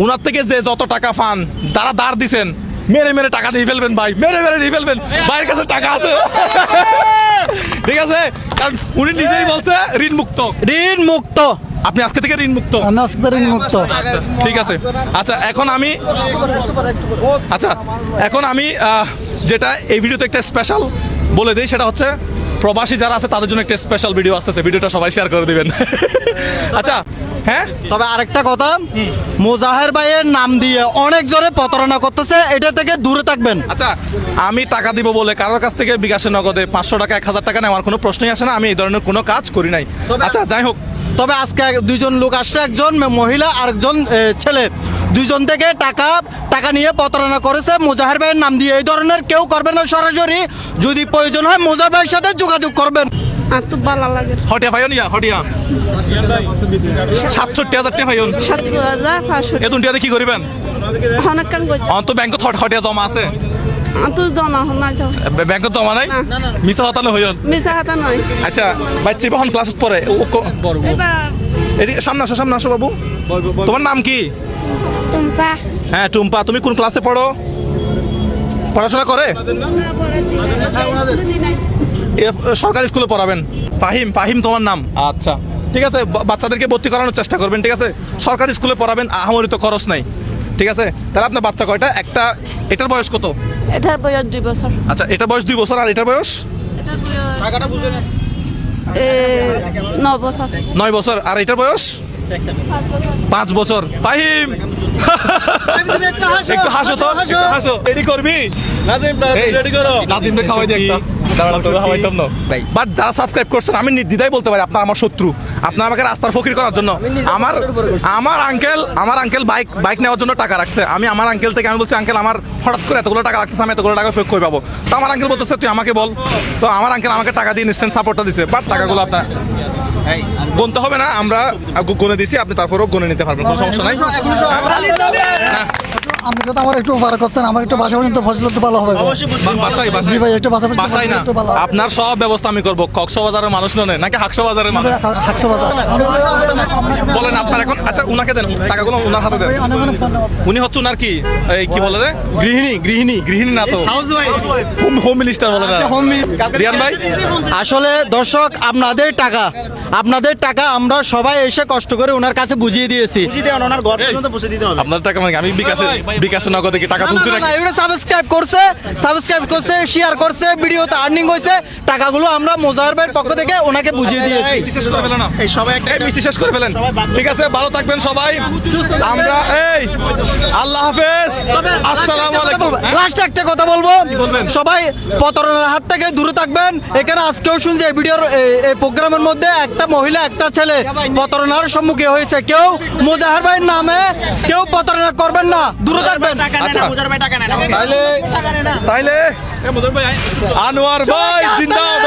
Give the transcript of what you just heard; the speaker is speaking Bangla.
উনার থেকে যে যত টাকা পান তারা ধার দিছেন মেরে মেরে টাকা দিয়ে ফেলবেন ভাই, মেরে মেরে নিয়ে ফেলবেন, ভাইয়ের কাছে টাকা আছে। ঠিক আছে, কারণ উনি নিজেই বলছে ঋণ মুক্ত। ঋণ মুক্ত, আপনি আজকে থেকে ঋণ মুক্ত। আমি আজকে ঋণ মুক্ত। ঠিক আছে, আচ্ছা এখন আমি যেটা এই ভিডিওতে একটা স্পেশাল বলে দিই, সেটা হচ্ছে প্রবাসী যারা আছে তাদের জন্য একটা স্পেশাল ভিডিও আসতেছে, ভিডিওটা সবাই শেয়ার করে দিবেন। আচ্ছা হ্যাঁ, তবে আরেকটা কথা, মোজাহের ভাইয়ের নাম দিয়ে অনেক জনে প্রতারণা করতেছে, এটা থেকে দূরে থাকবেন। আচ্ছা আমি টাকা দিব বলে কারোর কাছ থেকে বিকাশে নগদে 500 টাকা 1000 টাকা নেওয়ার কোনো প্রশ্নই আসে না, আমি এই ধরনের কোনো কাজ করি নাই। আচ্ছা যাই হোক, তবে আজকে দুইজন লোক আসছে, একজন মহিলা আর একজন ছেলে, দুইজন থেকে টাকা নিয়ে প্রতারণা করেছে মোজাহের ভাইয়ের নাম দিয়ে। এই ধরনের কেউ করবেন না, সরাসরি যদি প্রয়োজন হয় মোজাহের ভাইয়ের সাথে যোগাযোগ করবেন। আর তো ভালো লাগে। হটিয়া ভাইও নিয়া হটিয়া 67,000 টাকা ভাইও 7,500 এ দুটিয়াতে কি করিবেন? অনেক কাম করছে। অন্ত ব্যাংকত হটিয়া জমা আছে, আর তো জমা নাই তো। ব্যাংকত জমা নাই, মিছা হতানো হইল। মিছা হাতা নয়। আচ্ছা বাচ্চা এখন ক্লাসত পড়ে, এবার এদিকে সামনে আসো বাবু। তোমার নাম কি? টুম্পা। হ্যাঁ টুম্পা, তুমি কোন ক্লাসে পড়ো? পড়াশোনা করে? সরকারি স্কুলে পড়াবেন? ফাহিম তোমার নাম? আচ্ছা ঠিক আছে, বাচ্চাদেরকে ভর্তি করানোর চেষ্টা করবেন। ঠিক আছে, সরকারি স্কুলে পড়াবেন, আহামরি তো খরচ নাই। ঠিক আছে, তাহলে আপনার বাচ্চা কয়টা? একটা। এটার বয়স কত? এটার বয়স 2 বছর। আচ্ছা এটার বয়স 2 বছর, আর এটার বয়স? এটার বয়স 9 বছর। 9 বছর, আর এটার বয়স 5 বছর। ফাহিম একটু হাসো তো, হাসো। রেডি করবি? নাজিম রে খাওয়াই দি একটা। বাট যারা সাবস্ক্রাইব করছেন, আমি নির্দ্বিধায় বলতে পারি আপনার আমার শত্রু। আপনার আমাকে রাস্তার ফকির করার জন্য আমার আঙ্কেল বাইক নেওয়ার জন্য টাকা রাখছে। আমার আঙ্কেল থেকে আমি বলছি, আঙ্কেল আমার হঠাৎ করে এতগুলো টাকা রাখতেছে, আমি এতগুলো টাকা কই পাবো? তো আমার আঙ্কেল বলতেছে তুই আমাকে বল। তো আমার আঙ্কেল আমাকে টাকা দিয়ে ইনস্ট্যান্ট সাপোর্টটা দিছে। বাট টাকাগুলো আপনার গুনতে হবে না, আমরা গুনে দিছি, আপনি তারপরেও গুনে নিতে পারবেন, কোনো সমস্যা নাই। আপনি তো আমার একটু উপকার করছেন, আমার একটু বাসা পর্যন্ত ফসল একটু ভালো হবে। জি ভাই, একটু বাসাই না, আপনার সব ব্যবস্থা আমি করবো। কক্সবাজারের মানুষ নয় নাকি হাকসবাজারের মানুষ? বলেন আপনার এখন। আচ্ছা উনাকে দেন টাকাগুলো, উনার হাতে দেন। উনি হচ্ছে উনার কি কি বলে রে, গৃহিণী না তো, হোম মিনিস্টার বলে না? রিয়ান ভাই, আসলে দর্শক, আপনাদের টাকা আমরা সবাই এসে কষ্ট করে ওনার কাছে বুঝিয়ে দিয়েছি। আপনার টাকা মানে আমি বিকাশে নগদে কি টাকা তুলছি নাকি? এগুলো সাবস্ক্রাইব করছে, শেয়ার করছে, ভিডিওতে আর্নিং হয়েছে, টাকাগুলো আমরা মোজাহের ভাইয়ের পক্ষ থেকে ওনাকে বুঝিয়ে দিয়েছি। শেষ করে ফেলেন না, শেষ করে ফেলেন। ঠিক আছে, ভালো থাকবেন সবাই। আমরা আল্লাহ হাফেজ, আসসালামু আলাইকুম। লাস্ট একটা কথা বলবো, সবাই প্রতারণার হাত থেকে দূরে থাকবেন। এখানে আজকেও শুনছি এই ভিডিওর এই প্রোগ্রামের মধ্যে একটা মহিলা একটা ছেলে প্রতারণার সম্মুখীন হয়েছে। কেউ মোজাহের ভাইয়ের নামে কেউ প্রতারণা করবেন না, দূরে থাকবেন। আচ্ছা তাইলে আনোয়ার ভাই জিন্দাবাদ।